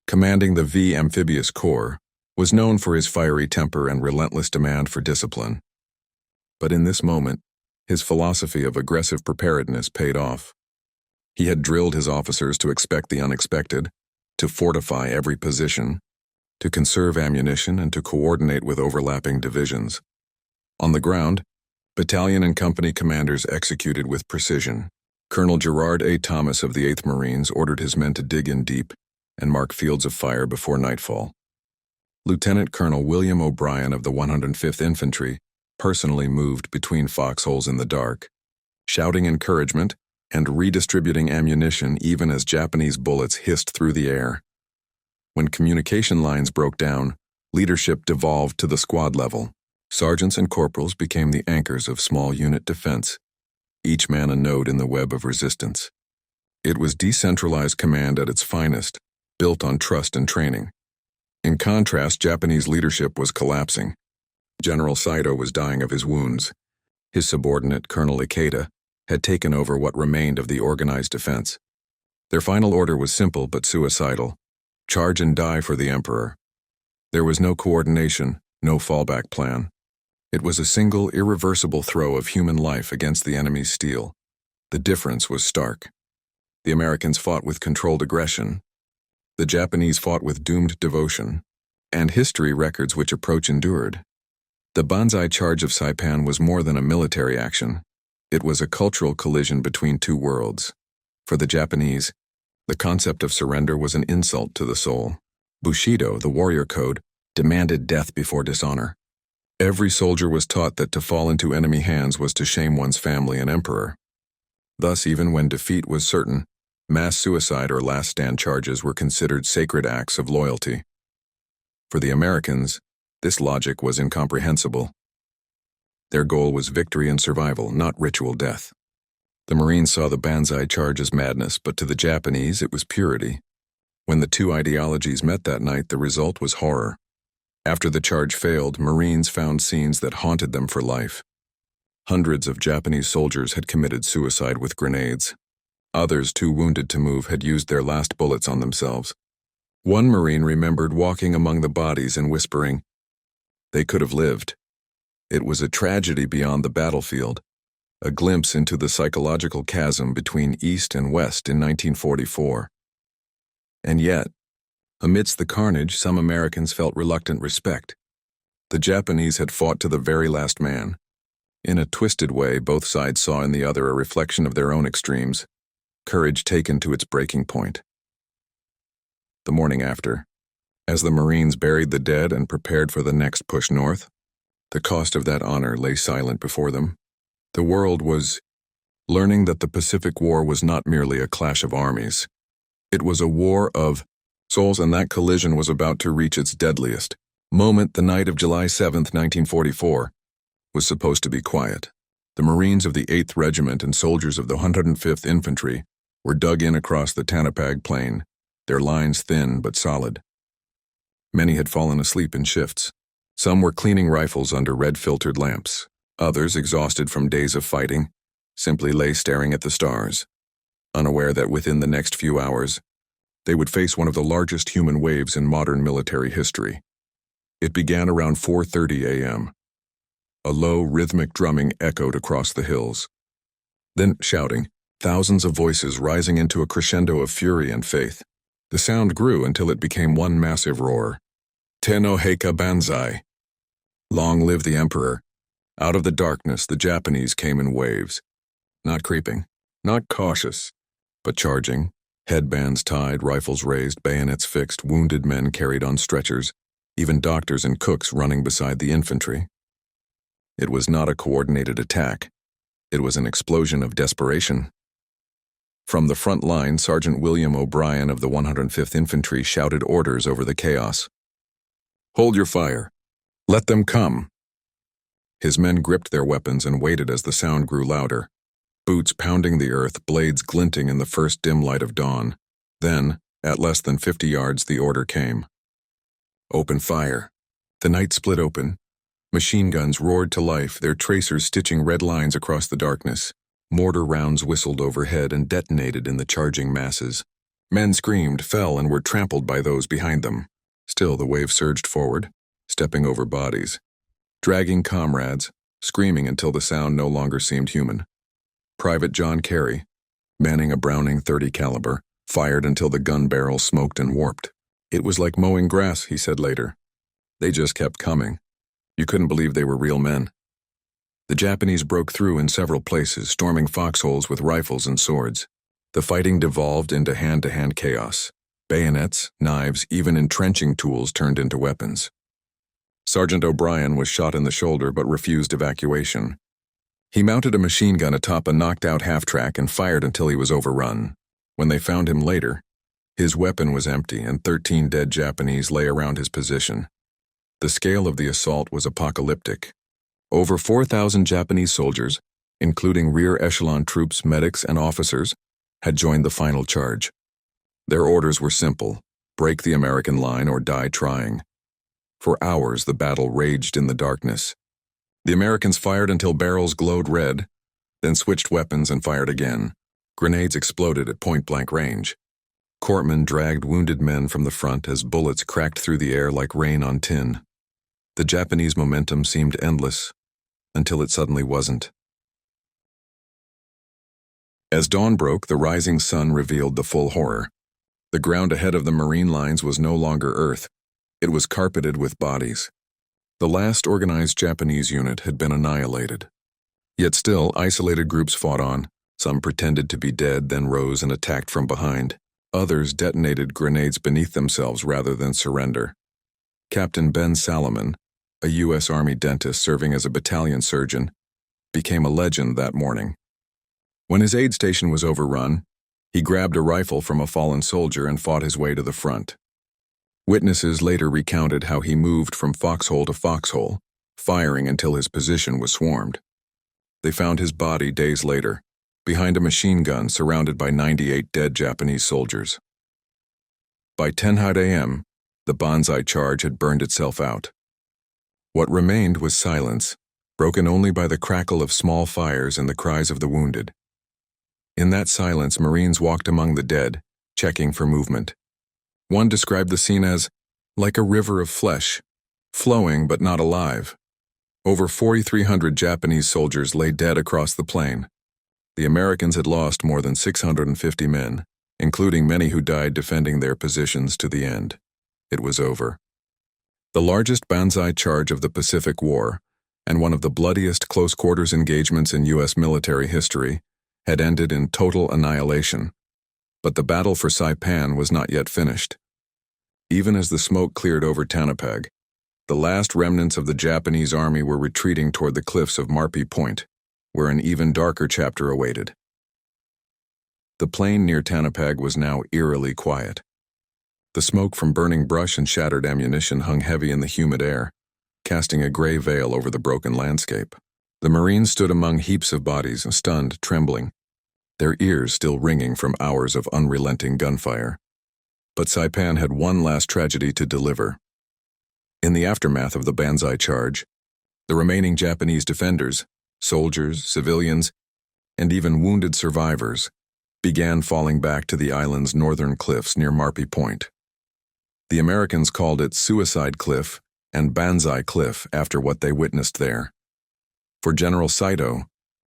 commanding the V Amphibious Corps, was known for his fiery temper and relentless demand for discipline. But in this moment, his philosophy of aggressive preparedness paid off. He had drilled his officers to expect the unexpected, to fortify every position, to conserve ammunition, and to coordinate with overlapping divisions. On the ground, battalion and company commanders executed with precision. Colonel Gerard A. Thomas of the 8th Marines ordered his men to dig in deep and mark fields of fire before nightfall. Lieutenant Colonel William O'Brien of the 105th Infantry personally moved between foxholes in the dark, shouting encouragement and redistributing ammunition even as Japanese bullets hissed through the air. When communication lines broke down, leadership devolved to the squad level. Sergeants and corporals became the anchors of small unit defense, each man a node in the web of resistance. It was decentralized command at its finest, built on trust and training. In contrast, Japanese leadership was collapsing. General Saito was dying of his wounds. His subordinate, Colonel Ikeda, had taken over what remained of the organized defense. Their final order was simple but suicidal: charge and die for the Emperor. There was no coordination, no fallback plan. It was a single, irreversible throw of human life against the enemy's steel. The difference was stark. The Americans fought with controlled aggression. The Japanese fought with doomed devotion, and history records which approach endured. The Banzai Charge of Saipan was more than a military action. It was a cultural collision between two worlds. For the Japanese, the concept of surrender was an insult to the soul. Bushido, the warrior code, demanded death before dishonor. Every soldier was taught that to fall into enemy hands was to shame one's family and emperor. Thus, even when defeat was certain, mass suicide or last-stand charges were considered sacred acts of loyalty. For the Americans, this logic was incomprehensible. Their goal was victory and survival, not ritual death. The Marines saw the Banzai Charge as madness, but to the Japanese it was purity. When the two ideologies met that night, the result was horror. After the charge failed, Marines found scenes that haunted them for life. Hundreds of Japanese soldiers had committed suicide with grenades. Others, too wounded to move, had used their last bullets on themselves. One Marine remembered walking among the bodies and whispering, "They could have lived." It was a tragedy beyond the battlefield, a glimpse into the psychological chasm between East and West in 1944. And yet, amidst the carnage, some Americans felt reluctant respect. The Japanese had fought to the very last man. In a twisted way, both sides saw in the other a reflection of their own extremes, courage taken to its breaking point. The morning after, as the Marines buried the dead and prepared for the next push north, the cost of that honor lay silent before them. The world was learning that the Pacific War was not merely a clash of armies. It was a war of souls, and that collision was about to reach its deadliest moment. The night of July 7, 1944, was supposed to be quiet. The Marines of the 8th Regiment and soldiers of the 105th Infantry were dug in across the Tanapag Plain, their lines thin but solid. Many had fallen asleep in shifts. Some were cleaning rifles under red-filtered lamps. Others, exhausted from days of fighting, simply lay staring at the stars, unaware that within the next few hours, they would face one of the largest human waves in modern military history. It began around 4:30 a.m. A low, rhythmic drumming echoed across the hills. Then shouting, thousands of voices rising into a crescendo of fury and faith. The sound grew until it became one massive roar. Tenno Heika Banzai. Long live the Emperor. Out of the darkness, the Japanese came in waves. not creeping, not cautious, but charging, headbands tied, rifles raised, bayonets fixed, wounded men carried on stretchers, even doctors and cooks running beside the infantry. It was not a coordinated attack. It was an explosion of desperation. From the front line, Sergeant William O'Brien of the 105th Infantry shouted orders over the chaos. "Hold your fire. Let them come." His men gripped their weapons and waited as the sound grew louder, boots pounding the earth, blades glinting in the first dim light of dawn. Then, at less than 50 yards, the order came. Open fire. The night split open. Machine guns roared to life, their tracers stitching red lines across the darkness. Mortar rounds whistled overhead and detonated in the charging masses. Men screamed, fell, and were trampled by those behind them. Still, the wave surged forward, stepping over bodies, dragging comrades, screaming until the sound no longer seemed human. Private John Carey, manning a Browning .30 caliber, fired until the gun barrel smoked and warped. "It was like mowing grass," he said later. "They just kept coming. You couldn't believe they were real men." The Japanese broke through in several places, storming foxholes with rifles and swords. The fighting devolved into hand-to-hand chaos. Bayonets, knives, even entrenching tools turned into weapons. Sergeant O'Brien was shot in the shoulder but refused evacuation. He mounted a machine gun atop a knocked-out half-track and fired until he was overrun. When they found him later, his weapon was empty and 13 dead Japanese lay around his position. The scale of the assault was apocalyptic. Over 4,000 Japanese soldiers, including rear echelon troops, medics, and officers, had joined the final charge. Their orders were simple: break the American line or die trying. For hours, the battle raged in the darkness. The Americans fired until barrels glowed red, then switched weapons and fired again. Grenades exploded at point-blank range. Corpsmen dragged wounded men from the front as bullets cracked through the air like rain on tin. The Japanese momentum seemed endless, until it suddenly wasn't. As dawn broke, the rising sun revealed the full horror. The ground ahead of the Marine lines was no longer earth. It was carpeted with bodies. The last organized Japanese unit had been annihilated. Yet still, isolated groups fought on. Some pretended to be dead, then rose and attacked from behind. Others detonated grenades beneath themselves rather than surrender. Captain Ben Salomon, a U.S. Army dentist serving as a battalion surgeon, became a legend that morning. When his aid station was overrun, he grabbed a rifle from a fallen soldier and fought his way to the front. Witnesses later recounted how he moved from foxhole to foxhole, firing until his position was swarmed. They found his body days later, behind a machine gun surrounded by 98 dead Japanese soldiers. By 10 a.m., the Banzai charge had burned itself out. What remained was silence, broken only by the crackle of small fires and the cries of the wounded. In that silence, Marines walked among the dead, checking for movement. One described the scene as, like a river of flesh, flowing but not alive. Over 4,300 Japanese soldiers lay dead across the plain. The Americans had lost more than 650 men, including many who died defending their positions to the end. It was over. The largest Banzai charge of the Pacific War, and one of the bloodiest close-quarters engagements in U.S. military history, had ended in total annihilation. But the battle for Saipan was not yet finished. Even as the smoke cleared over Tanapag, the last remnants of the Japanese army were retreating toward the cliffs of Marpi Point, where an even darker chapter awaited. The plain near Tanapag was now eerily quiet. The smoke from burning brush and shattered ammunition hung heavy in the humid air, casting a gray veil over the broken landscape. The Marines stood among heaps of bodies, stunned, trembling, their ears still ringing from hours of unrelenting gunfire. But Saipan had one last tragedy to deliver. In the aftermath of the Banzai charge, the remaining Japanese defenders, soldiers, civilians, and even wounded survivors, began falling back to the island's northern cliffs near Marpi Point. The Americans called it Suicide Cliff and Banzai Cliff after what they witnessed there. For General Saito,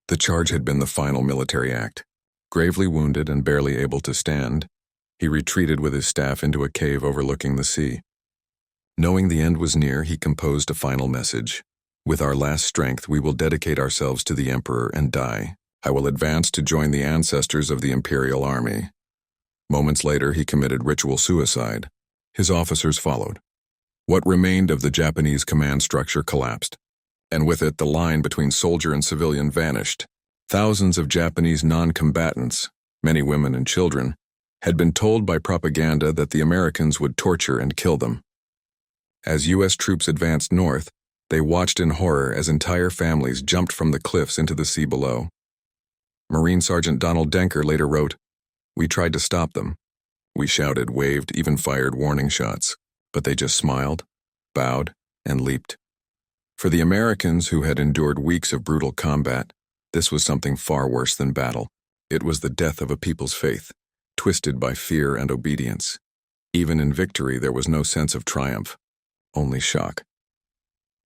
the charge had been the final military act. Gravely wounded and barely able to stand, he retreated with his staff into a cave overlooking the sea. Knowing the end was near, he composed a final message. "With our last strength, we will dedicate ourselves to the Emperor and die. I will advance to join the ancestors of the Imperial Army. Moments later, he committed ritual suicide. His officers followed. What remained of the Japanese command structure collapsed, and with it the line between soldier and civilian vanished. Thousands of Japanese non-combatants, many women and children, had been told by propaganda that the Americans would torture and kill them. As U.S. troops advanced north, they watched in horror as entire families jumped from the cliffs into the sea below. Marine Sergeant Donald Denker later wrote, "We tried to stop them. We shouted, waved, even fired warning shots, but they just smiled, bowed, and leaped." For the Americans who had endured weeks of brutal combat, this was something far worse than battle. It was the death of a people's faith, twisted by fear and obedience. Even in victory, there was no sense of triumph, only shock.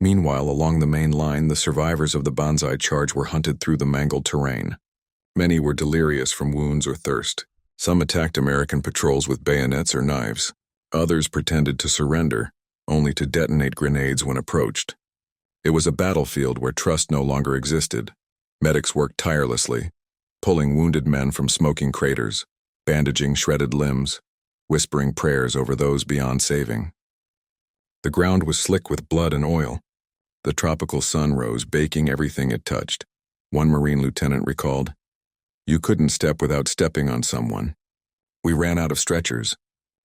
Meanwhile, along the main line, the survivors of the Banzai Charge were hunted through the mangled terrain. Many were delirious from wounds or thirst. Some attacked American patrols with bayonets or knives. Others pretended to surrender, only to detonate grenades when approached. It was a battlefield where trust no longer existed. Medics worked tirelessly, pulling wounded men from smoking craters, bandaging shredded limbs, whispering prayers over those beyond saving. The ground was slick with blood and oil. The tropical sun rose, baking everything it touched. One Marine lieutenant recalled, "You couldn't step without stepping on someone. We ran out of stretchers.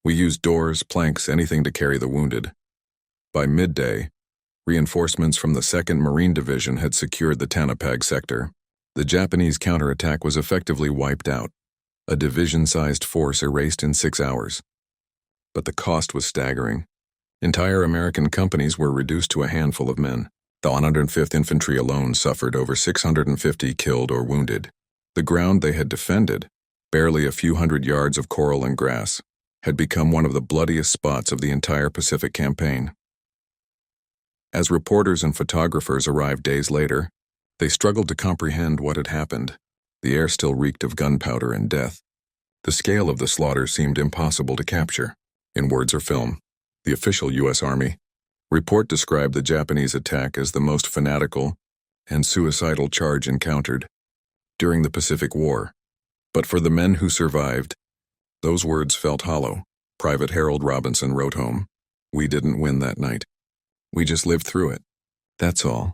We used doors, planks, anything to carry the wounded." By midday, reinforcements from the 2nd Marine Division had secured the Tanapag sector. The Japanese counterattack was effectively wiped out. A division-sized force erased in 6 hours. But the cost was staggering. Entire American companies were reduced to a handful of men. The 105th Infantry alone suffered over 650 killed or wounded. The ground they had defended, barely a few hundred yards of coral and grass, had become one of the bloodiest spots of the entire Pacific campaign. As reporters and photographers arrived days later, they struggled to comprehend what had happened. The air still reeked of gunpowder and death. The scale of the slaughter seemed impossible to capture, in words or film. The official U.S. Army report described the Japanese attack as the most fanatical and suicidal charge encountered during the Pacific War. But for the men who survived, those words felt hollow. Private Harold Robinson wrote home, "We didn't win that night. We just lived through it. That's all."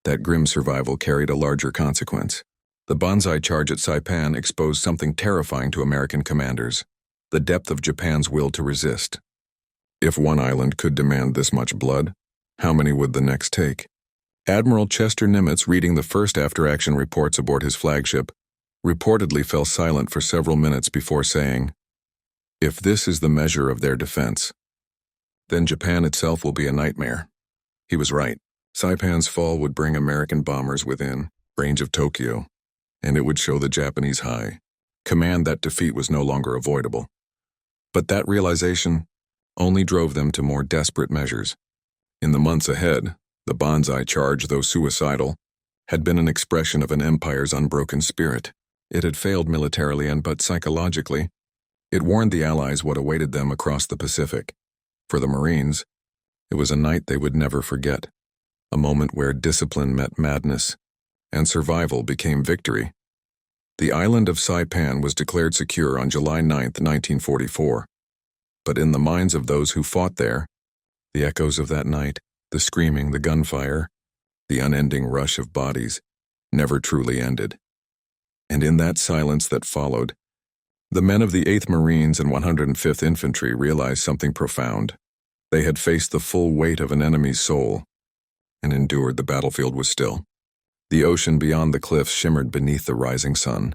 That grim survival carried a larger consequence. The Banzai Charge at Saipan exposed something terrifying to American commanders: the depth of Japan's will to resist. If one island could demand this much blood, how many would the next take? Admiral Chester Nimitz, reading the first after-action reports aboard his flagship, reportedly fell silent for several minutes before saying, "If this is the measure of their defense, then Japan itself will be a nightmare." He was right. Saipan's fall would bring American bombers within range of Tokyo, and it would show the Japanese high command that defeat was no longer avoidable. But that realization only drove them to more desperate measures. In the months ahead, the Banzai Charge, though suicidal, had been an expression of an empire's unbroken spirit. It had failed militarily but psychologically, it warned the Allies what awaited them across the Pacific. For the Marines, it was a night they would never forget, a moment where discipline met madness, and survival became victory. The island of Saipan was declared secure on July 9, 1944. But in the minds of those who fought there, the echoes of that night, the screaming, the gunfire, the unending rush of bodies, never truly ended. And in that silence that followed, the men of the 8th Marines and 105th Infantry realized something profound. They had faced the full weight of an enemy's soul, and endured. The battlefield was still. The ocean beyond the cliffs shimmered beneath the rising sun,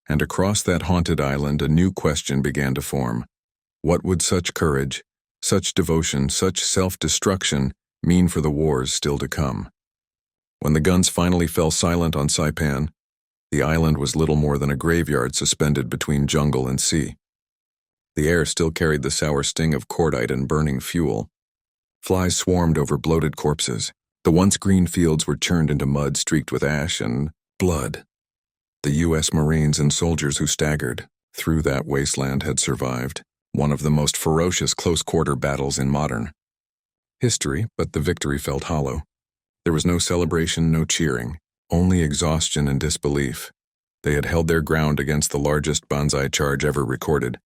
and across that haunted island a new question began to form. What would such courage, such devotion, such self-destruction mean for the wars still to come? When the guns finally fell silent on Saipan, the island was little more than a graveyard suspended between jungle and sea. The air still carried the sour sting of cordite and burning fuel. Flies swarmed over bloated corpses. The once green fields were churned into mud streaked with ash and blood. The U.S. Marines and soldiers who staggered through that wasteland had survived one of the most ferocious close-quarter battles in modern history, but the victory felt hollow. There was no celebration, no cheering, only exhaustion and disbelief. They had held their ground against the largest banzai charge ever recorded,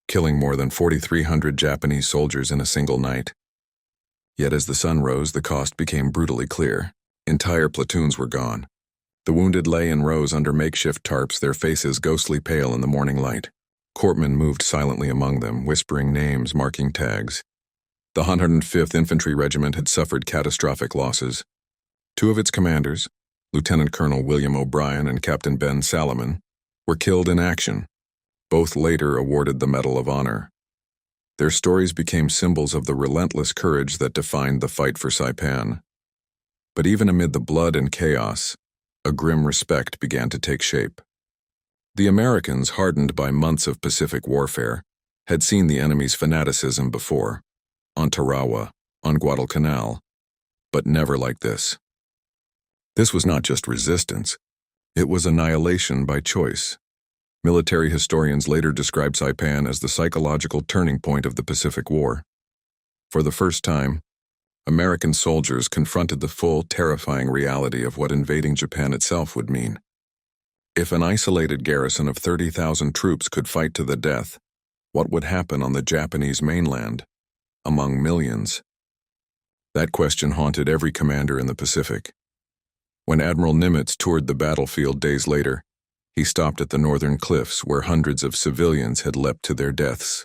killing more than 4,300 Japanese soldiers in a single night. Yet as the sun rose, the cost became brutally clear. Entire platoons were gone. The wounded lay in rows under makeshift tarps, their faces ghostly pale in the morning light. Corpsmen moved silently among them, whispering names, marking tags. The 105th Infantry Regiment had suffered catastrophic losses. Two of its commanders, Lieutenant Colonel William O'Brien and Captain Ben Salomon, were killed in action. Both later awarded the Medal of Honor. Their stories became symbols of the relentless courage that defined the fight for Saipan. But even amid the blood and chaos, a grim respect began to take shape. The Americans, hardened by months of Pacific warfare, had seen the enemy's fanaticism before, on Tarawa, on Guadalcanal, but never like this. This was not just resistance, it was annihilation by choice. Military historians later described Saipan as the psychological turning point of the Pacific War. For the first time, American soldiers confronted the full, terrifying reality of what invading Japan itself would mean. If an isolated garrison of 30,000 troops could fight to the death, what would happen on the Japanese mainland, among millions? That question haunted every commander in the Pacific. When Admiral Nimitz toured the battlefield days later, he stopped at the northern cliffs where hundreds of civilians had leapt to their deaths.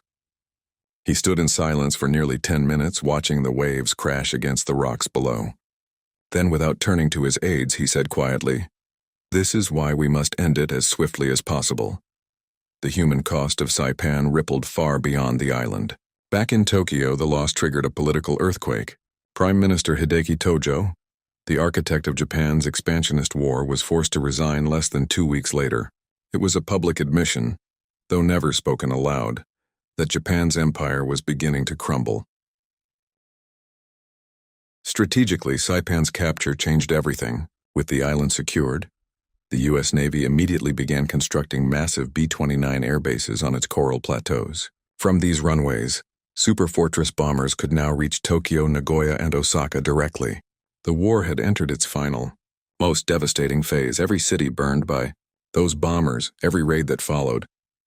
He stood in silence for nearly 10 minutes, watching the waves crash against the rocks below. Then, without turning to his aides, he said quietly, "This is why we must end it as swiftly as possible." The human cost of Saipan rippled far beyond the island. Back in Tokyo, the loss triggered a political earthquake. Prime Minister Hideki Tojo, the architect of Japan's expansionist war, was forced to resign less than 2 weeks later. It was a public admission, though never spoken aloud, that Japan's empire was beginning to crumble. Strategically, Saipan's capture changed everything. With the island secured, the U.S. Navy immediately began constructing massive B-29 air bases on its coral plateaus. From these runways, superfortress bombers could now reach Tokyo, Nagoya, and Osaka directly. The war had entered its final, most devastating phase. Every city burned by those bombers, every raid that followed,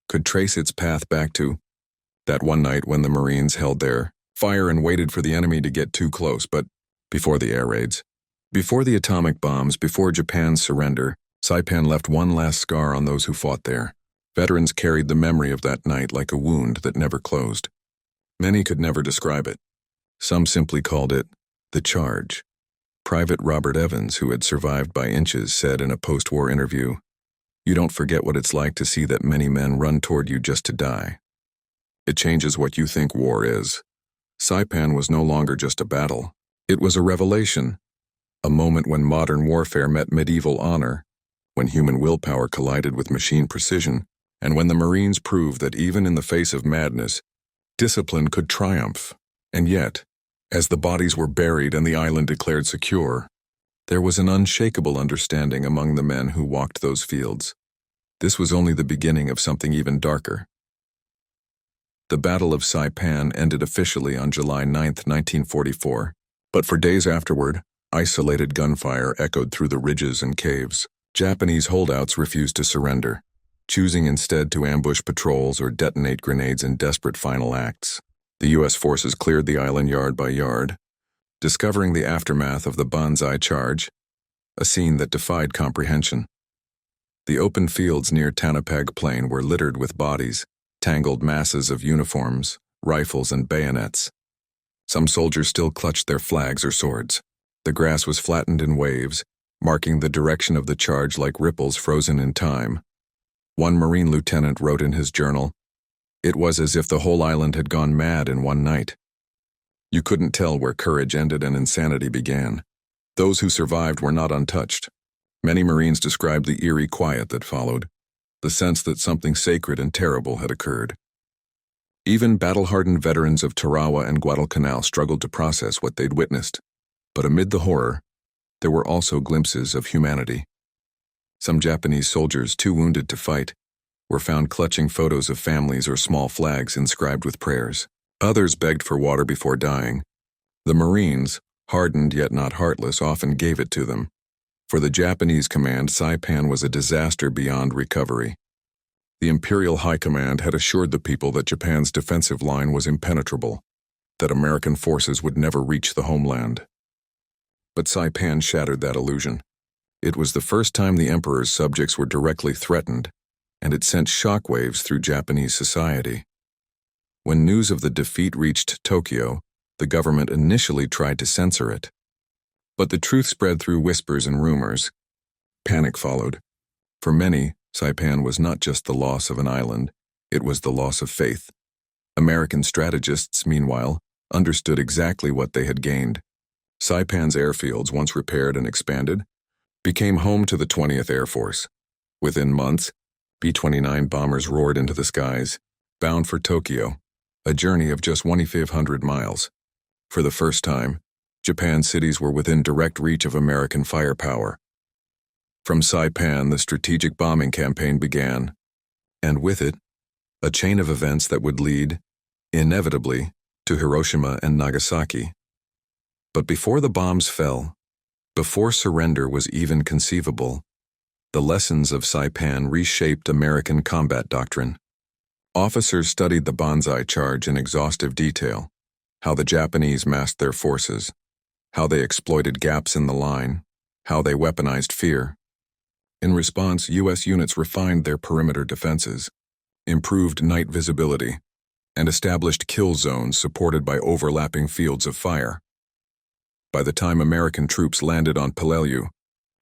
could trace its path back to that one night when the Marines held their fire and waited for the enemy to get too close. But before the air raids, before the atomic bombs, before Japan's surrender, Saipan left one last scar on those who fought there. Veterans carried the memory of that night like a wound that never closed. Many could never describe it. Some simply called it the charge. Private Robert Evans, who had survived by inches, said in a post-war interview, "You don't forget what it's like to see that many men run toward you just to die. It changes what you think war is." Saipan was no longer just a battle. It was a revelation, a moment when modern warfare met medieval honor, when human willpower collided with machine precision, and when the Marines proved that even in the face of madness, discipline could triumph. And yet, as the bodies were buried and the island declared secure, there was an unshakable understanding among the men who walked those fields. This was only the beginning of something even darker. The Battle of Saipan ended officially on July 9, 1944, but for days afterward, isolated gunfire echoed through the ridges and caves. Japanese holdouts refused to surrender, choosing instead to ambush patrols or detonate grenades in desperate final acts. The U.S. forces cleared the island yard by yard, discovering the aftermath of the banzai charge, a scene that defied comprehension. The open fields near Tanapag Plain were littered with bodies, tangled masses of uniforms, rifles, and bayonets. Some soldiers still clutched their flags or swords. The grass was flattened in waves, marking the direction of the charge like ripples frozen in time. One Marine lieutenant wrote in his journal, "It was as if the whole island had gone mad in one night." You couldn't tell where courage ended and insanity began. Those who survived were not untouched. Many Marines described the eerie quiet that followed, the sense that something sacred and terrible had occurred. Even battle-hardened veterans of Tarawa and Guadalcanal struggled to process what they'd witnessed. But amid the horror, there were also glimpses of humanity. Some Japanese soldiers, too wounded to fight, were found clutching photos of families or small flags inscribed with prayers. Others begged for water before dying. The Marines, hardened yet not heartless, often gave it to them. For the Japanese command, Saipan was a disaster beyond recovery. The Imperial High Command had assured the people that Japan's defensive line was impenetrable, that American forces would never reach the homeland. But Saipan shattered that illusion. It was the first time the Emperor's subjects were directly threatened, and it sent shockwaves through Japanese society. When news of the defeat reached Tokyo, the government initially tried to censor it. But the truth spread through whispers and rumors. Panic followed. For many, Saipan was not just the loss of an island, it was the loss of faith. American strategists, meanwhile, understood exactly what they had gained. Saipan's airfields, once repaired and expanded, became home to the 20th Air Force. Within months, B-29 bombers roared into the skies, bound for Tokyo, a journey of just 2,500 miles. For the first time, Japan's cities were within direct reach of American firepower. From Saipan, the strategic bombing campaign began, and with it, a chain of events that would lead, inevitably, to Hiroshima and Nagasaki. But before the bombs fell, before surrender was even conceivable, the lessons of Saipan reshaped American combat doctrine. Officers studied the Banzai Charge in exhaustive detail, how the Japanese massed their forces, how they exploited gaps in the line, how they weaponized fear. In response, U.S. units refined their perimeter defenses, improved night visibility, and established kill zones supported by overlapping fields of fire. By the time American troops landed on Peleliu,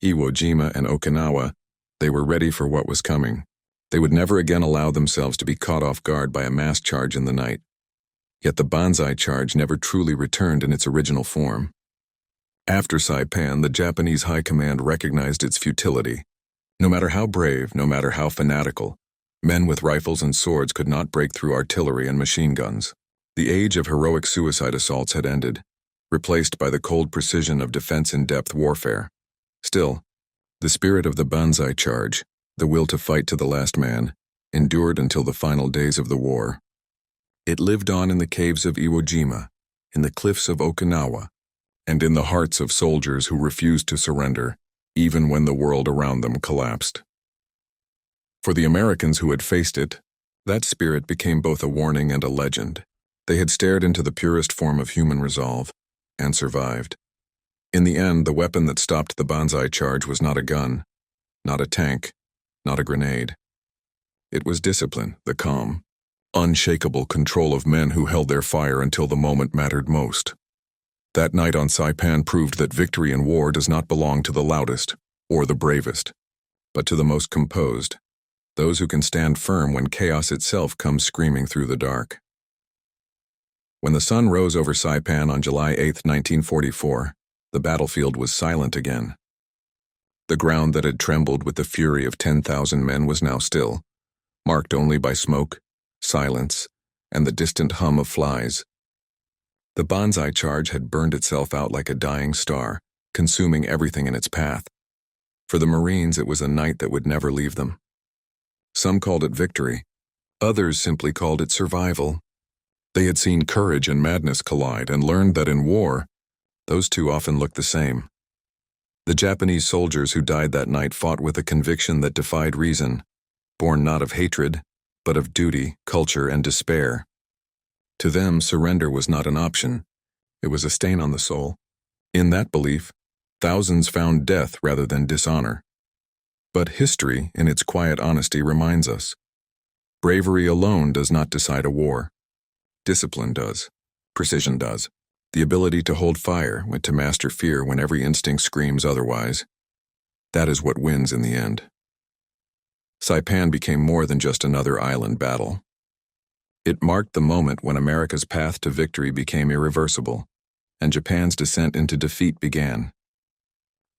Iwo Jima, and Okinawa, they were ready for what was coming. They would never again allow themselves to be caught off guard by a mass charge in the night. Yet the Banzai Charge never truly returned in its original form. After Saipan, the Japanese High Command recognized its futility. No matter how brave, no matter how fanatical, men with rifles and swords could not break through artillery and machine guns. The age of heroic suicide assaults had ended, replaced by the cold precision of defense-in-depth warfare. Still, the spirit of the Banzai Charge, the will to fight to the last man, endured until the final days of the war. It lived on in the caves of Iwo Jima, in the cliffs of Okinawa, and in the hearts of soldiers who refused to surrender, even when the world around them collapsed. For the Americans who had faced it, that spirit became both a warning and a legend. They had stared into the purest form of human resolve, and survived. In the end, the weapon that stopped the Banzai Charge was not a gun, not a tank, not a grenade. It was discipline, the calm, unshakable control of men who held their fire until the moment mattered most. That night on Saipan proved that victory in war does not belong to the loudest or the bravest, but to the most composed, those who can stand firm when chaos itself comes screaming through the dark. When the sun rose over Saipan on July 8, 1944, the battlefield was silent again. The ground that had trembled with the fury of 10,000 men was now still, marked only by smoke, silence, and the distant hum of flies. The Banzai Charge had burned itself out like a dying star, consuming everything in its path. For the Marines, it was a night that would never leave them. Some called it victory. Others simply called it survival. They had seen courage and madness collide and learned that in war, those two often look the same. The Japanese soldiers who died that night fought with a conviction that defied reason, born not of hatred, but of duty, culture, and despair. To them, surrender was not an option. It was a stain on the soul. In that belief, thousands found death rather than dishonor. But history, in its quiet honesty, reminds us, bravery alone does not decide a war. Discipline does. Precision does. The ability to hold fire, to master fear when every instinct screams otherwise. That is what wins in the end. Saipan became more than just another island battle. It marked the moment when America's path to victory became irreversible, and Japan's descent into defeat began.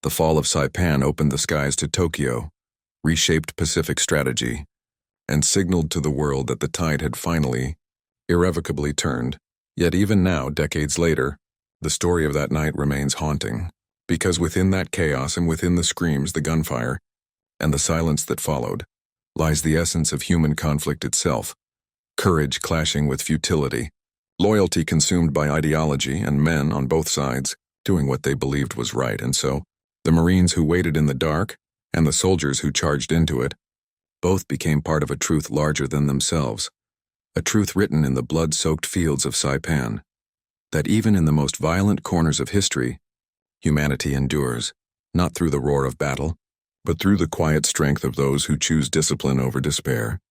The fall of Saipan opened the skies to Tokyo, reshaped Pacific strategy, and signaled to the world that the tide had finally, irrevocably turned. Yet even now, decades later, the story of that night remains haunting, because within that chaos and within the screams, the gunfire, and the silence that followed, lies the essence of human conflict itself. Courage clashing with futility, loyalty consumed by ideology, and men on both sides doing what they believed was right. And so, The Marines who waited in the dark, and the soldiers who charged into it, both became part of a truth larger than themselves, a truth written in the blood-soaked fields of Saipan, that even in the most violent corners of history, humanity endures, not through the roar of battle, but through the quiet strength of those who choose discipline over despair.